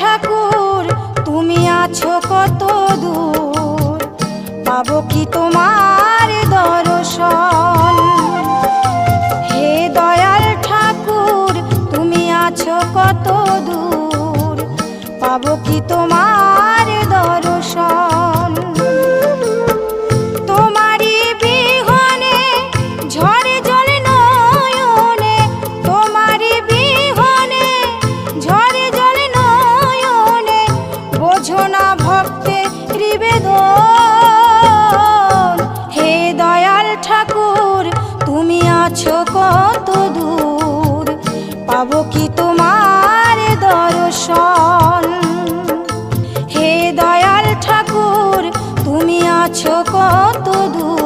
ঠাকুর তুমি আছো কত দূর, পাবো কি তোমার দর্শন। হে দয়াল ঠাকুর তুমি আছো কত দূর, পাবো কি তোমার দর্শন। তোমারি বিহনে ঝরে জলে নয়নে, তোমারি বিহনে ঝরে জলে নয়নে, বোঝো না ভক্তের নিবেদন। হে দয়াল ঠাকুর তুমি আছো কত দূর, পাবো কি তোমার দর্শন। হে দয়াল ঠাকুর তুমি আছো কত দূর।